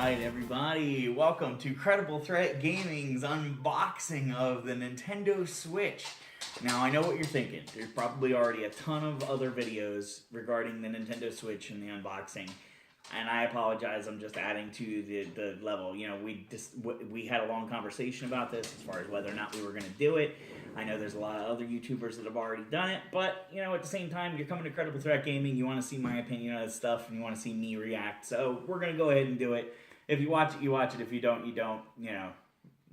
Alright everybody, welcome to Credible Threat Gaming's unboxing of the Nintendo Switch. Now I know what you're thinking, there's probably already a ton of other videos regarding the Nintendo Switch and the unboxing. And I apologize, I'm just adding to the level. You know, we had a long conversation about this as far as whether or not we were going to do it. I know there's a lot of other YouTubers that have already done it, but, you know, at the same time, you're coming to Credible Threat Gaming, you want to see my opinion on this stuff, and you want to see me react. So we're going to go ahead and do it. If you watch it, you watch it. If you don't, you don't. You know,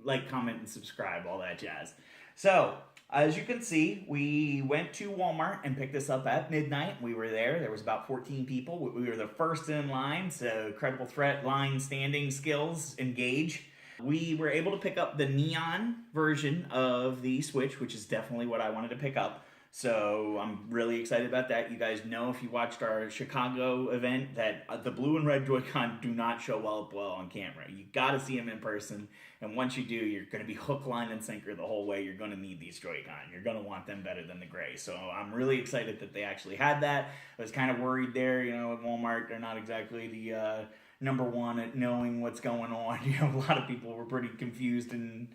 like, comment, and subscribe, all that jazz. So, as you can see, we went to Walmart and picked this up at midnight. We were there. There was about 14 people. We were the first in line, so Credible Threat line standing skills engage. We were able to pick up the neon version of the Switch, which is definitely what I wanted to pick up. So I'm really excited about that. You guys know, if you watched our Chicago event, that the blue and red Joy-Con do not show up well on camera. You got to see them in person, and once you do, you're going to be hook, line, and sinker the whole way. You're going to need these Joy-Con. You're going to want them better than the gray. So I'm really excited that they actually had that. I was kind of worried there, you know, at Walmart, they're not exactly the number one at knowing what's going on. You know, a lot of people were pretty confused and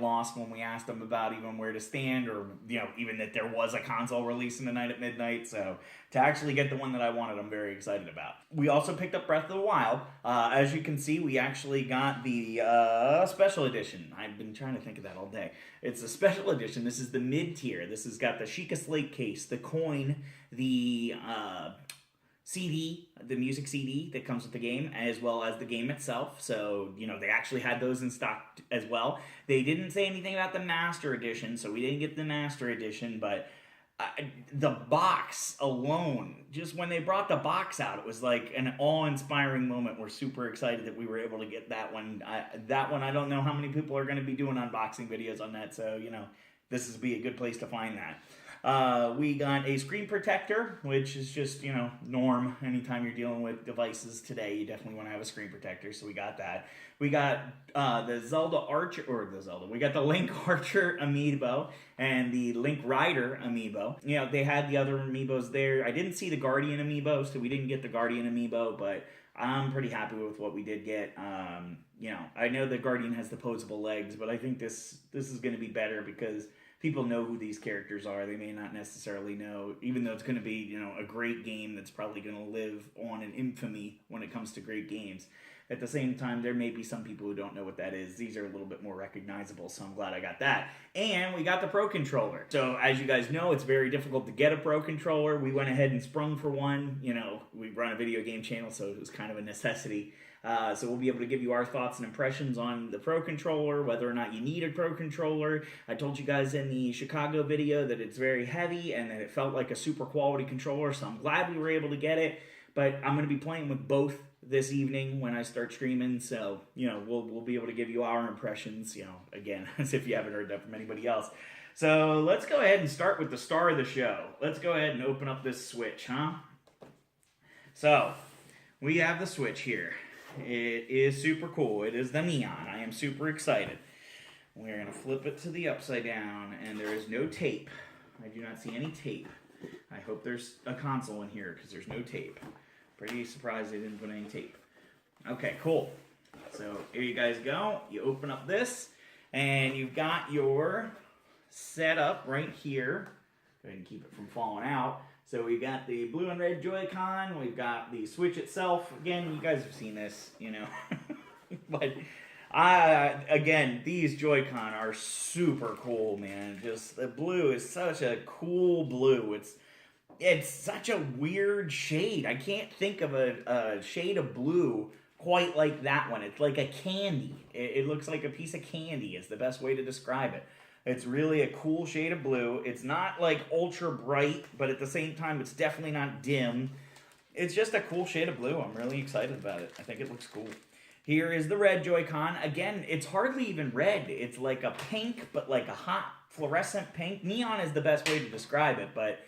lost when we asked them about even where to stand, or, you know, even that there was a console releasing tonight at midnight. So to actually get the one that I wanted, I'm very excited about. We also picked up Breath of the Wild. As you can see, we actually got the special edition. I've been trying to think of that all day. It's a special edition. This is the mid-tier. This has got the Sheikah Slate case, the coin, the CD, the music CD that comes with the game, as well as the game itself. So, you know, they actually had those in stock as well. They didn't say anything about the Master Edition, so we didn't get the Master Edition, but the box alone, just when they brought the box out, it was like an awe-inspiring moment. We're super excited that we were able to get that one. I don't know how many people are going to be doing unboxing videos on that, so, you know, this would be a good place to find that. We got a screen protector, which is just, you know, norm. Anytime you're dealing with devices today, you definitely want to have a screen protector, so we got that. We got the we got the Link Archer amiibo and the Link Rider amiibo. You know, they had the other amiibos there. I didn't see the Guardian amiibo, so we didn't get the Guardian amiibo, but I'm pretty happy with what we did get. You know, I know the Guardian has the posable legs, but I think this is going to be better because people know who these characters are. They may not necessarily know, even though it's going to be, you know, a great game that's probably going to live on in infamy when it comes to great games. At the same time, there may be some people who don't know what that is. These are a little bit more recognizable, so I'm glad I got that. And we got the Pro Controller. So, as you guys know, it's very difficult to get a Pro Controller. We went ahead and sprung for one. You know, we run a video game channel, so it was kind of a necessity. So we'll be able to give you our thoughts and impressions on the Pro Controller, whether or not you need a Pro Controller. I told you guys in the Chicago video that it's very heavy and that it felt like a super quality controller, so I'm glad we were able to get it. But I'm going to be playing with both this evening when I start streaming, so, you know, we'll be able to give you our impressions, you know, again, as if you haven't heard that from anybody else. So let's go ahead and start with the star of the show. Let's go ahead and open up this Switch, huh? So, we have the Switch here. It is super cool. It is the neon. I am super excited. We're going to flip it to the upside down, and there is no tape. I do not see any tape. I hope there's a console in here, because there's no tape. Pretty surprised they didn't put any tape. Okay, cool. So here you guys go. You open up this, and you've got your setup right here. Go ahead and keep it from falling out. So we've got the blue and red Joy-Con, we've got the Switch itself. Again, you guys have seen this, you know. But, again, these Joy-Con are super cool, man. Just, the blue is such a cool blue. It's such a weird shade. I can't think of a shade of blue quite like that one. It's like a candy. It looks like a piece of candy is the best way to describe it. It's really a cool shade of blue. It's not like ultra bright, but at the same time, it's definitely not dim. It's just a cool shade of blue. I'm really excited about it. I think it looks cool. Here is the red Joy-Con. Again, it's hardly even red. It's like a pink, but like a hot fluorescent pink. Neon is the best way to describe it, but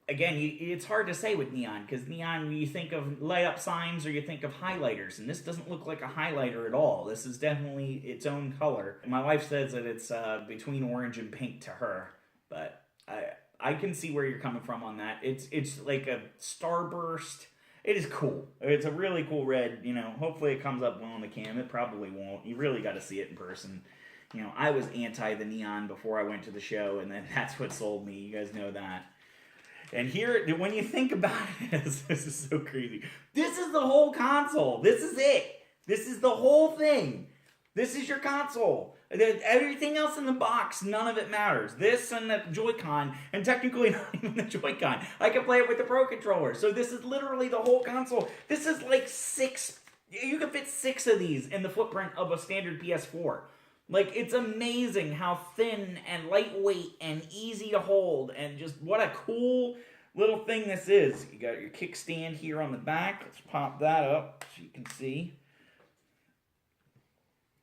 again, it's hard to say with neon, because neon, you think of light-up signs or you think of highlighters, and this doesn't look like a highlighter at all. This is definitely its own color. My wife says that it's between orange and pink to her, but I can see where you're coming from on that. It's like a starburst It is cool. It's a really cool red, you know. Hopefully it comes up well on the cam. It probably won't. You really got to see it in person. You know, I was anti the neon before I went to the show, and then that's what sold me. You guys know that. And here, when you think about it, this is so crazy. This is the whole console. This is it. This is the whole thing. This is your console. Everything else in the box, none of it matters. This and the Joy-Con, and technically not even the Joy-Con. I can play it with the Pro Controller. So this is literally the whole console. This is like 6, you can fit 6 of these in the footprint of a standard PS4. Like, it's amazing how thin and lightweight and easy to hold, and just what a cool little thing this is. You got your kickstand here on the back. Let's pop that up so you can see.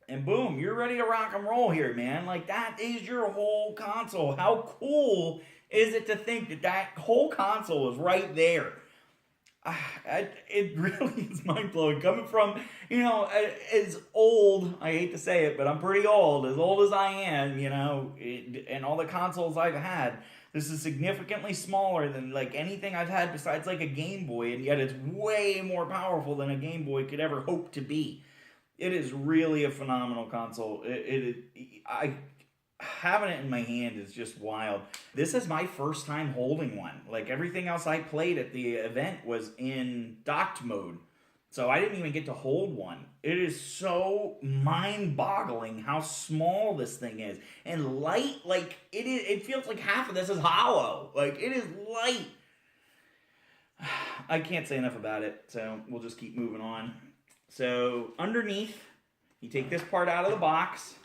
And boom, you're ready to rock and roll here, man. Like, that is your whole console. How cool is it to think that that whole console is right there? It really is mind-blowing. Coming from, you know, as old, I hate to say it, but I'm pretty old, as old as I am, you know, and all the consoles I've had, this is significantly smaller than, like, anything I've had besides, like, a Game Boy, and yet it's way more powerful than a Game Boy could ever hope to be. It is really a phenomenal console. Having it in my hand is just wild. This is my first time holding one. Like, everything else I played at the event was in docked mode. So I didn't even get to hold one. It is so mind-boggling how small this thing is. And light, like, it feels like half of this is hollow. Like, it is light. I can't say enough about it, so we'll just keep moving on. So, underneath, you take this part out of the box,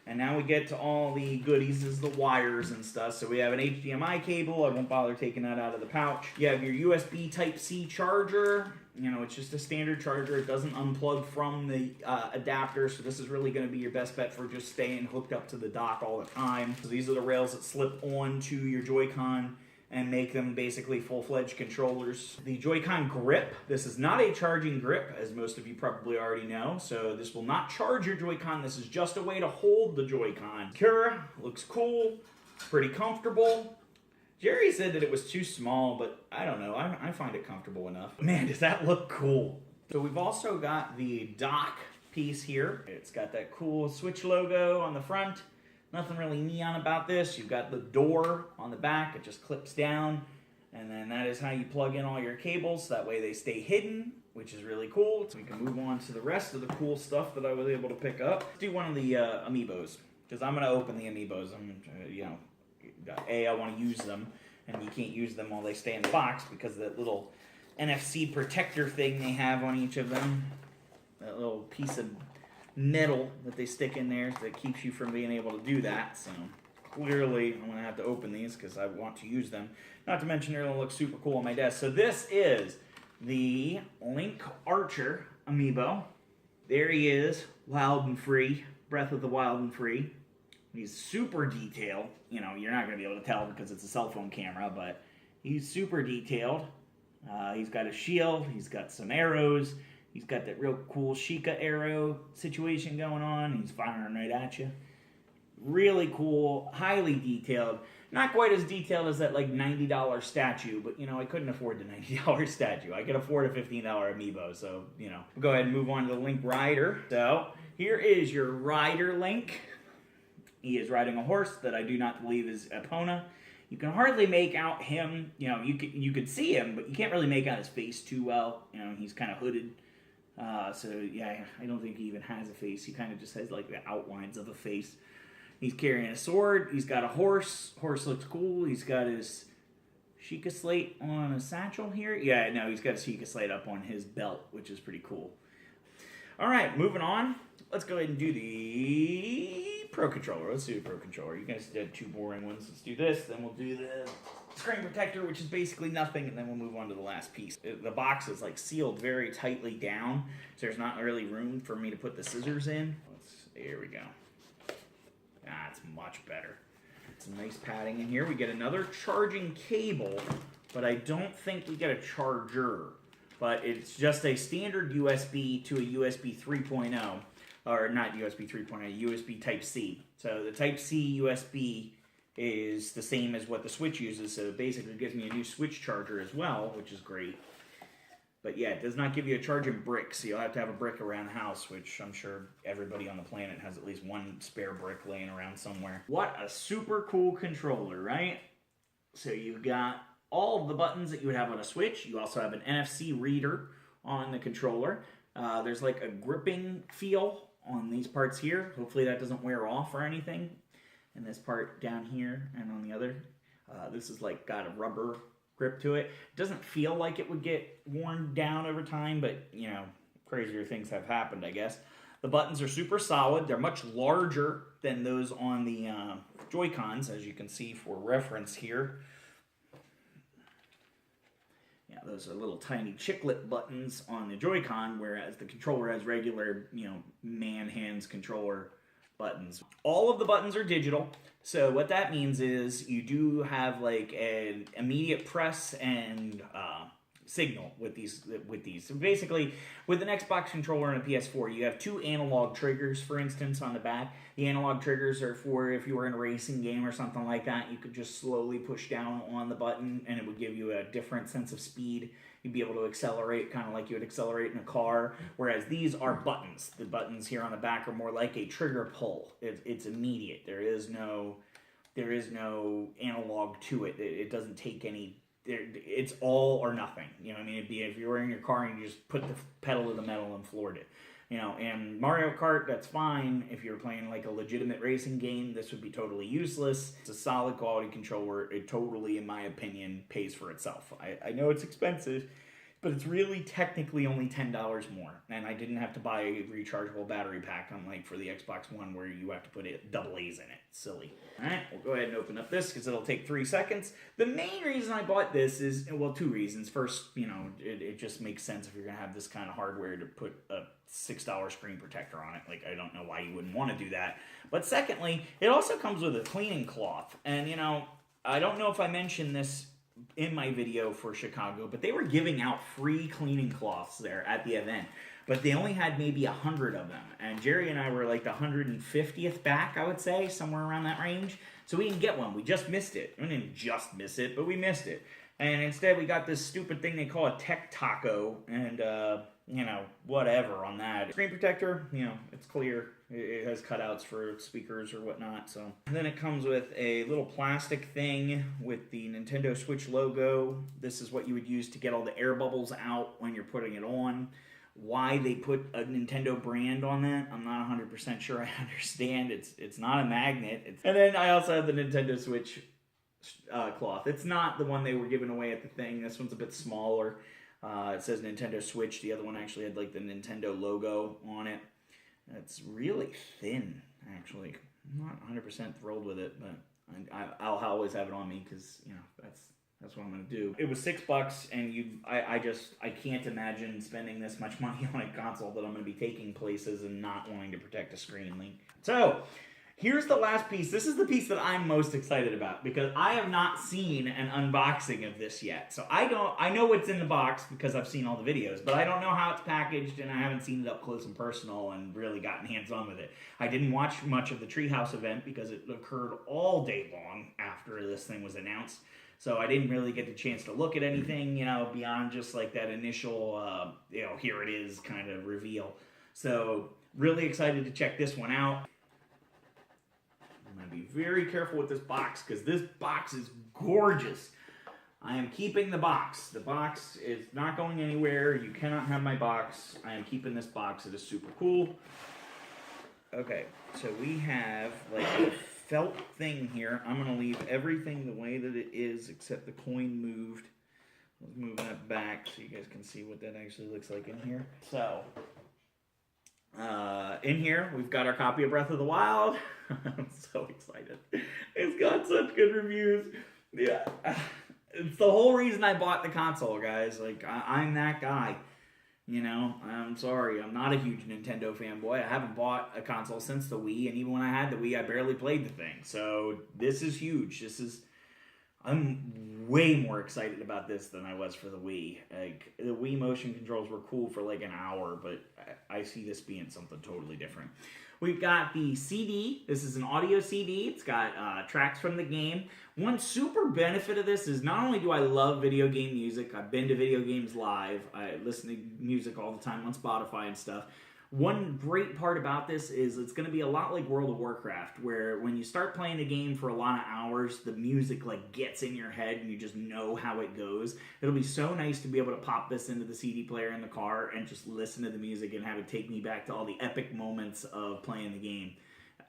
and now we get to all the goodies. This is the wires and stuff. So we have an HDMI cable. I won't bother taking that out of the pouch. You have your USB Type-C charger. You know, it's just a standard charger. It doesn't unplug from the adapter, so this is really going to be your best bet for just staying hooked up to the dock all the time. So these are the rails that slip onto your Joy-Con and make them basically full-fledged controllers. The Joy-Con grip, this is not a charging grip, as most of you probably already know, so this will not charge your Joy-Con. This is just a way to hold the Joy-Con. Secure, looks cool, pretty comfortable. Jerry said that it was too small, but I don't know, I find it comfortable enough. Man, does that look cool. So we've also got the dock piece here. It's got that cool Switch logo on the front. Nothing really neon about this. You've got the door on the back. It just clips down. And then that is how you plug in all your cables. That way they stay hidden, which is really cool. So we can move on to the rest of the cool stuff that I was able to pick up. Let's do one of the amiibos, because I'm going to open the amiibos. You know, I want to use them, and you can't use them while they stay in the box because of that little NFC protector thing they have on each of them. That little piece of metal that they stick in there that keeps you from being able to do that. So clearly I'm gonna have to open these because I want to use them. Not to mention they're gonna look super cool on my desk. So this is the Link Archer amiibo. There he is, wild and free, Breath of the Wild and Free. He's super detailed. You know, you're not gonna be able to tell because it's a cell phone camera, but he's super detailed. He's got a shield, he's got some arrows. He's got that real cool Sheikah arrow situation going on. He's firing right at you. Really cool, highly detailed. Not quite as detailed as that like $90 statue, but you know, I couldn't afford the $90 statue. I could afford a $15 amiibo, so you know. We'll go ahead and move on to the Link Rider. So here is your Rider Link. He is riding a horse that I do not believe is Epona. You can hardly make out him. You know, you could see him, but you can't really make out his face too well. You know, he's kind of hooded. So yeah, I don't think he even has a face. He kind of just has like the outlines of a face. He's carrying a sword. He's got a horse. Horse looks cool. He's got his Sheikah slate on a satchel here. Yeah, no, he's got a Sheikah slate up on his belt, which is pretty cool. All right, moving on. Let's go ahead and do the Pro Controller. Let's do the Pro Controller. You guys did 2 boring ones. Let's do this. Then we'll do the screen protector, which is basically nothing, and then we'll move on to the last piece. The box is like sealed very tightly down, so there's not really room for me to put the scissors in. Here we go. That's much better. Some nice padding in here. We get another charging cable, but I don't think we get a charger. But it's just a standard USB to a USB 3.0, or not USB 3.0, USB Type-C. So the Type-C USB is the same as what the Switch uses, so it basically gives me a new Switch charger as well, which is great. But yeah, it does not give you a charge in bricks, so you'll have to have a brick around the house, which I'm sure everybody on the planet has at least one spare brick laying around somewhere. What a super cool controller, right? So you've got all of the buttons that you would have on a Switch. You also have an NFC reader on the controller. There's like a gripping feel on these parts here. Hopefully that doesn't wear off or anything. And this part down here and on the other. This is like got a rubber grip to it. It doesn't feel like it would get worn down over time, but you know, crazier things have happened, I guess. The buttons are super solid. They're much larger than those on the Joy-Cons, as you can see for reference here. Yeah, those are little tiny chiclet buttons on the Joy-Con, whereas the controller has regular, you know, man hands controller buttons. All of the buttons are digital, so what that means is you do have like an immediate press and signal with these. So basically, with an Xbox controller and a PS4, you have two analog triggers, for instance, on the back. The analog triggers are for if you were in a racing game or something like that, you could just slowly push down on the button and it would give you a different sense of speed. You'd be able to accelerate kind of like you would accelerate in a car, whereas these are buttons. The buttons here on the back are more like a trigger pull. It's immediate. There is no analog to it. It doesn't take any. It's all or nothing. You know what I mean? It'd be if you were in your car and you just put the pedal to the metal and floored it. You know, and Mario Kart, that's fine. If you're playing like a legitimate racing game, this would be totally useless. It's a solid quality controller. It totally, in my opinion, pays for itself. I know it's expensive, but it's really technically only $10 more. And I didn't have to buy a rechargeable battery pack, unlike for the Xbox One where you have to put double A's in it. Silly. All right, we'll go ahead and open up this because it'll take 3 seconds. The main reason I bought this is, well, 2 reasons. First, you know, it just makes sense if you're going to have this kind of hardware to put a $6 screen protector on it. Like, I don't know why you wouldn't want to do that. But secondly, it also comes with a cleaning cloth. And, you know, I don't know if I mentioned this in my video for Chicago, but they were giving out free cleaning cloths there at the event. But they only had maybe 100 of them. And Jerry and I were like the 150th back, I would say, somewhere around that range. So we didn't get one. We just missed it. We didn't just miss it, but we missed it. And instead we got this stupid thing they call a tech taco. And, you know, whatever on that. Screen protector, you know, it's clear. It has cutouts for speakers or whatnot. So and then it comes with a little plastic thing with the Nintendo Switch logo. This is what you would use to get all the air bubbles out when you're putting it on. Why they put a Nintendo brand on that, I'm not 100% sure I understand. It's not a magnet. And then I also have the Nintendo Switch cloth. It's not the one they were giving away at the thing. This one's a bit smaller. It says Nintendo Switch. The other one actually had like the Nintendo logo on it. It's really thin, actually. I'm not 100% thrilled with it, but I'll always have it on me because, you know, that's what I'm going to do. It was $6, and I can't imagine spending this much money on a console that I'm going to be taking places and not wanting to protect a screen link. So, here's the last piece. This is the piece that I'm most excited about because I have not seen an unboxing of this yet. So I know what's in the box because I've seen all the videos, but I don't know how it's packaged and I haven't seen it up close and personal and really gotten hands-on with it. I didn't watch much of the Treehouse event because it occurred all day long after this thing was announced. So I didn't really get the chance to look at anything, you know, beyond just like that initial, you know, here it is kind of reveal. So really excited to check this one out. I'm going to be very careful with this box because this box is gorgeous. I am keeping the box. The box is not going anywhere. You cannot have my box. I am keeping this box. It is super cool. Okay, so we have like a felt thing here. I'm going to leave everything the way that it is except the coin moved. Let's move that back so you guys can see what that actually looks like in here. So, in here, we've got our copy of Breath of the Wild. I'm so excited. It's got such good reviews. Yeah, it's the whole reason I bought the console, guys. Like, I'm that guy. You know, I'm sorry, I'm not a huge Nintendo fanboy. I haven't bought a console since the Wii, and even when I had the Wii, I barely played the thing. So, this is huge. This is, I'm way more excited about this than I was for the Wii. Like, the Wii motion controls were cool for like an hour, but I see this being something totally different. We've got the CD. This is an audio CD. It's got tracks from the game. One super benefit of this is not only do I love video game music, I've been to video games live, I listen to music all the time on Spotify and stuff. One great part about this is it's going to be a lot like World of Warcraft, where when you start playing the game for a lot of hours, the music like gets in your head and you just know how it goes. It'll be so nice to be able to pop this into the CD player in the car and just listen to the music and have it take me back to all the epic moments of playing the game.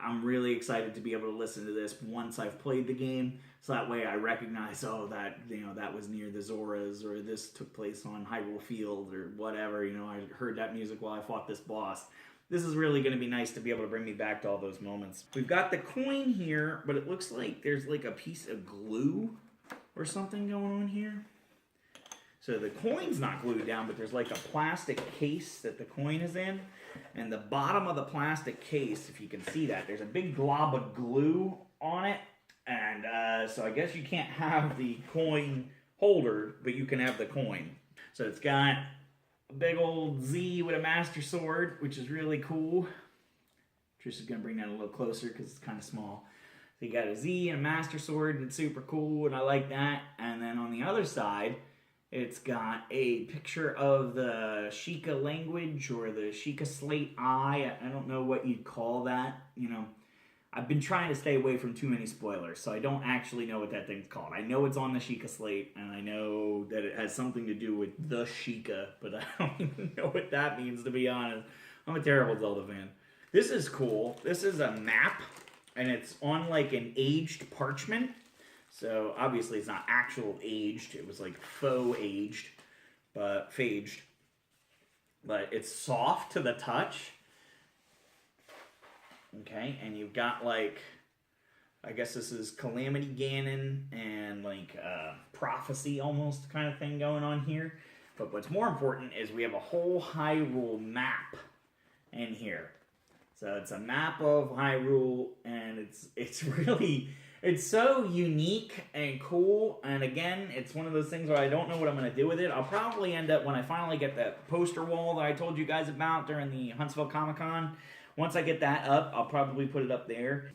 I'm really excited to be able to listen to this once I've played the game, so that way I recognize, oh, that was near the Zoras, or this took place on Hyrule Field, or whatever. I heard that music while I fought this boss. This is really going to be nice to be able to bring me back to all those moments. We've got the coin here, but it looks like there's like a piece of glue or something going on here. So the coin's not glued down, but there's like a plastic case that the coin is in. And the bottom of the plastic case, if you can see that, there's a big glob of glue on it. And so I guess you can't have the coin holder, but you can have the coin. So it's got a big old Z with a Master Sword, which is really cool. Trish is going to bring that a little closer because it's kind of small. So you got a Z and a Master Sword, and it's super cool, and I like that. And then on the other side, it's got a picture of the Sheikah language, or the Sheikah Slate Eye. I don't know what you'd call that. I've been trying to stay away from too many spoilers, so I don't actually know what that thing's called. I know it's on the Sheikah Slate, and I know that it has something to do with the Sheikah, but I don't even know what that means, to be honest. I'm a terrible Zelda fan. This is cool. This is a map, and it's on like an aged parchment. So obviously it's not actual aged, it was like faux aged, but phaged. But it's soft to the touch. Okay, and you've got like, I guess this is Calamity Ganon and like prophecy almost kind of thing going on here. But what's more important is we have a whole Hyrule map in here. So it's a map of Hyrule, and it's really... It's so unique and cool, and again, it's one of those things where I don't know what I'm going to do with it. I'll probably end up, when I finally get that poster wall that I told you guys about during the Huntsville Comic-Con, once I get that up, I'll probably put it up there.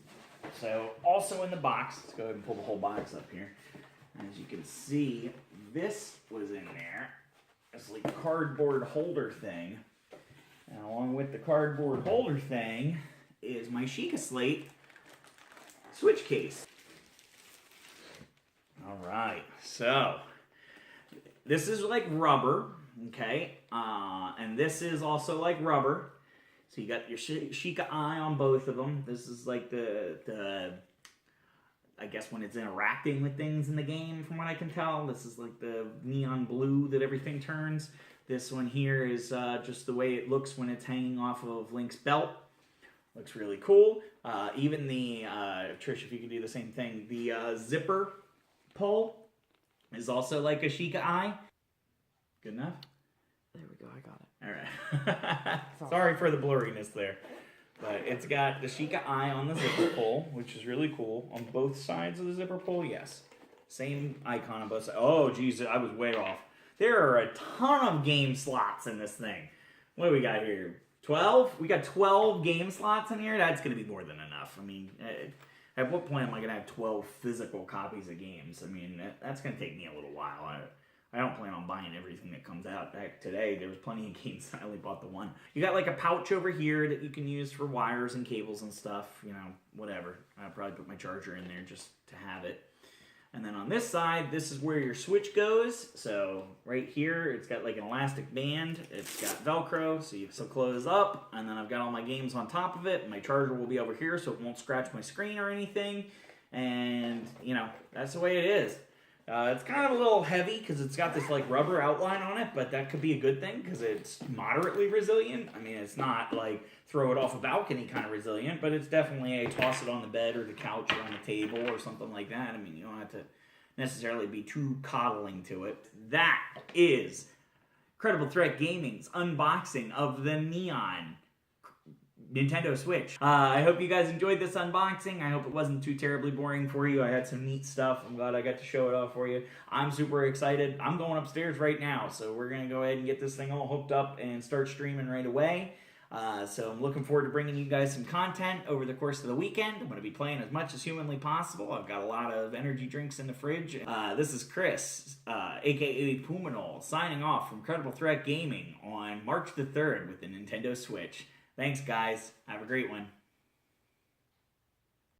So, also in the box, let's go ahead and pull the whole box up here. As you can see, this was in there. It's like a cardboard holder thing. And along with the cardboard holder thing is my Sheikah Slate Switch case. Alright, so this is like rubber, okay? And this is also like rubber. So you got your Sheikah Eye on both of them. This is like the I guess when it's interacting with things in the game, from what I can tell. This is like the neon blue that everything turns. This one here is just the way it looks when it's hanging off of Link's belt. Looks really cool. Even the, Trish, if you can do the same thing, the zipper pull is also like a Sheikah Eye. Good enough? There we go, I got it. Alright. Sorry for the blurriness there. But it's got the Sheikah Eye on the zipper pull, which is really cool. On both sides of the zipper pull, yes. Same icon on both sides. Oh, geez, I was way off. There are a ton of game slots in this thing. What do we got here? 12? We got 12 game slots in here? That's going to be more than enough. I mean, at what point am I going to have 12 physical copies of games? I mean, that's going to take me a little while. I don't plan on buying everything that comes out. Back today, there was plenty of games. I only bought the one. You got like a pouch over here that you can use for wires and cables and stuff. Whatever. I'll probably put my charger in there just to have it. And then on this side, this is where your Switch goes. So right here, it's got like an elastic band. It's got Velcro, so you close up. And then I've got all my games on top of it. My charger will be over here, so it won't scratch my screen or anything. And, that's the way it is. It's kind of a little heavy because it's got this like rubber outline on it, but that could be a good thing because it's moderately resilient. I mean, it's not like throw it off a balcony kind of resilient, but it's definitely a toss it on the bed or the couch or on the table or something like that. I mean, you don't have to necessarily be too coddling to it. That is Credible Threat Gaming's unboxing of the Neon Nintendo Switch. I hope you guys enjoyed this unboxing. I hope it wasn't too terribly boring for you. I had some neat stuff. I'm glad I got to show it off for you. I'm super excited. I'm going upstairs right now, so we're going to go ahead and get this thing all hooked up and start streaming right away. So I'm looking forward to bringing you guys some content over the course of the weekend. I'm going to be playing as much as humanly possible. I've got a lot of energy drinks in the fridge. This is Chris, aka Puminol, signing off from Credible Threat Gaming on March the 3rd with the Nintendo Switch. Thanks, guys. Have a great one.